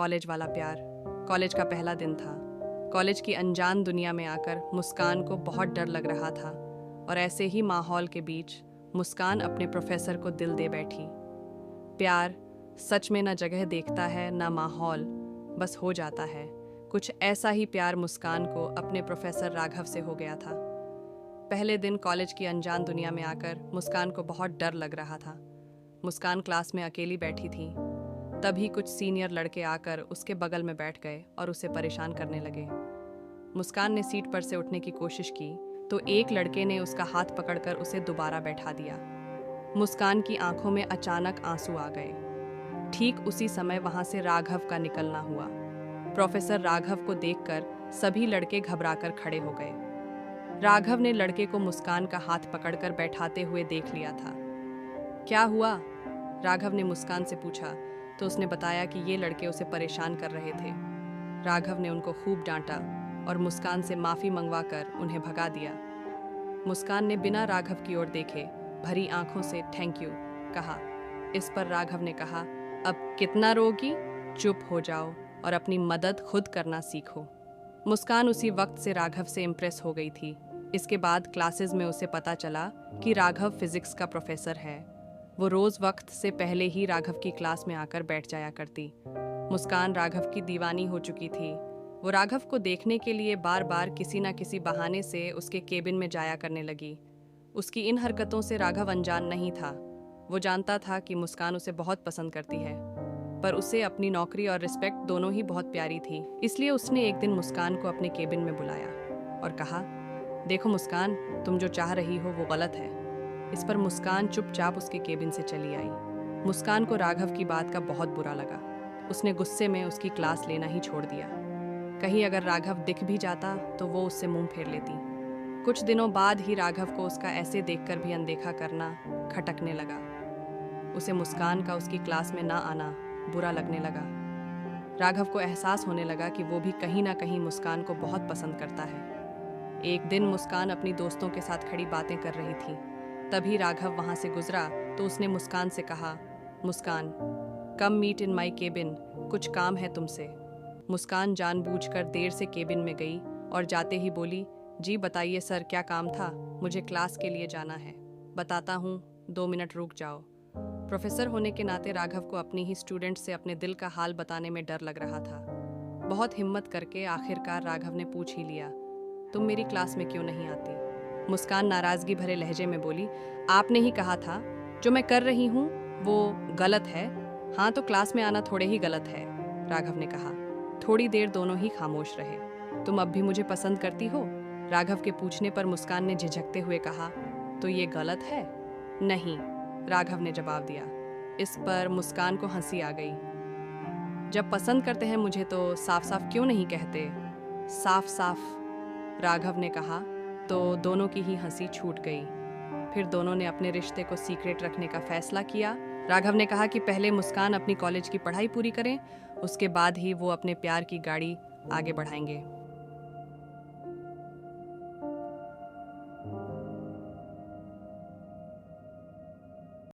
College वाला प्यार। College का पहला दिन था। कॉलेज की अनजान दुनिया में आकर मुस्कान को बहुत डर लग रहा था और ऐसे ही माहौल के बीच मुस्कान अपने प्रोफेसर को दिल दे बैठी। प्यार सच में ना जगह देखता है ना माहौल, बस हो जाता है। कुछ ऐसा ही प्यार मुस्कान को अपने प्रोफेसर राघव से हो गया था। पहले दिन कॉलेज की अनजान दुनिया में आकर मुस्कान को बहुत डर लग रहा था। मुस्कान क्लास में अकेली बैठी थी। तभी कुछ सीनियर लड़के आकर उसके बगल में बैठ गए और उसे परेशान करने लगे। मुस्कान ने सीट पर से उठने की कोशिश की तो एक लड़के ने उसका हाथ पकड़कर उसे दोबारा बैठा दिया। मुस्कान की आंखों में अचानक आंसू आ गए। ठीक उसी समय वहां से राघव का निकलना हुआ। प्रोफेसर राघव को देखकर सभी लड़के घबराकर खड़े हो गए। राघव ने लड़के को मुस्कान का हाथ पकड़कर बैठाते हुए देख लिया था। क्या हुआ? राघव ने मुस्कान से पूछा तो उसने बताया कि ये लड़के उसे परेशान कर रहे थे। राघव ने उनको खूब डांटा और मुस्कान से माफ़ी मंगवाकर उन्हें भगा दिया। मुस्कान ने बिना राघव की ओर देखे भरी आंखों से थैंक यू कहा। इस पर राघव ने कहा, अब कितना रोगी? चुप हो जाओ और अपनी मदद खुद करना सीखो। मुस्कान उसी वक्त से राघव से इम्प्रेस हो गई थी। इसके बाद क्लासेस में उसे पता चला कि राघव फिजिक्स का प्रोफेसर है। वो रोज़ वक्त से पहले ही राघव की क्लास में आकर बैठ जाया करती। मुस्कान राघव की दीवानी हो चुकी थी। वो राघव को देखने के लिए बार बार किसी न किसी बहाने से उसके केबिन में जाया करने लगी। उसकी इन हरकतों से राघव अनजान नहीं था। वो जानता था कि मुस्कान उसे बहुत पसंद करती है, पर उसे अपनी नौकरी और रिस्पेक्ट दोनों ही बहुत प्यारी थी। इसलिए उसने एक दिन मुस्कान को अपने केबिन में बुलाया और कहा, देखो मुस्कान, तुम जो चाह रही हो वो गलत है। इस पर मुस्कान चुपचाप उसके केबिन से चली आई। मुस्कान को राघव की बात का बहुत बुरा लगा। उसने गुस्से में उसकी क्लास लेना ही छोड़ दिया। कहीं अगर राघव दिख भी जाता तो वो उससे मुंह फेर लेती। कुछ दिनों बाद ही राघव को उसका ऐसे देखकर भी अनदेखा करना खटकने लगा। उसे मुस्कान का उसकी क्लास में ना आना बुरा लगने लगा। राघव को एहसास होने लगा कि वो भी कहीं ना कहीं मुस्कान को बहुत पसंद करता है। एक दिन मुस्कान अपनी दोस्तों के साथ खड़ी बातें कर रही थी। तभी राघव वहां से गुजरा तो उसने मुस्कान से कहा, मुस्कान, कम मीट इन माई केबिन, कुछ काम है तुमसे। मुस्कान जानबूझकर देर से केबिन में गई और जाते ही बोली, जी बताइए सर, क्या काम था? मुझे क्लास के लिए जाना है। बताता हूँ, 2 मिनट रुक जाओ। प्रोफेसर होने के नाते राघव को अपनी ही स्टूडेंट से अपने दिल का हाल बताने में डर लग रहा था। बहुत हिम्मत करके आखिरकार राघव ने पूछ ही लिया, तुम मेरी क्लास में क्यों नहीं आती? मुस्कान नाराजगी भरे लहजे में बोली, आपने ही कहा था जो मैं कर रही हूँ वो गलत है। हाँ तो क्लास में आना थोड़े ही गलत है, राघव ने कहा। थोड़ी देर दोनों ही खामोश रहे। तुम अब भी मुझे पसंद करती हो? राघव के पूछने पर मुस्कान ने झिझकते हुए कहा, तो ये गलत है? नहीं, राघव ने जवाब दिया। इस पर मुस्कान को हंसी आ गई। जब पसंद करते हैं मुझे तो साफ साफ क्यों नहीं कहते? साफ साफ, राघव ने कहा तो दोनों की ही हंसी छूट गई। फिर दोनों ने अपने रिश्ते को सीक्रेट रखने का फैसला किया। राघव ने कहा कि पहले मुस्कान अपनी कॉलेज की पढ़ाई पूरी करें, उसके बाद ही वो अपने प्यार की गाड़ी आगे बढ़ाएंगे।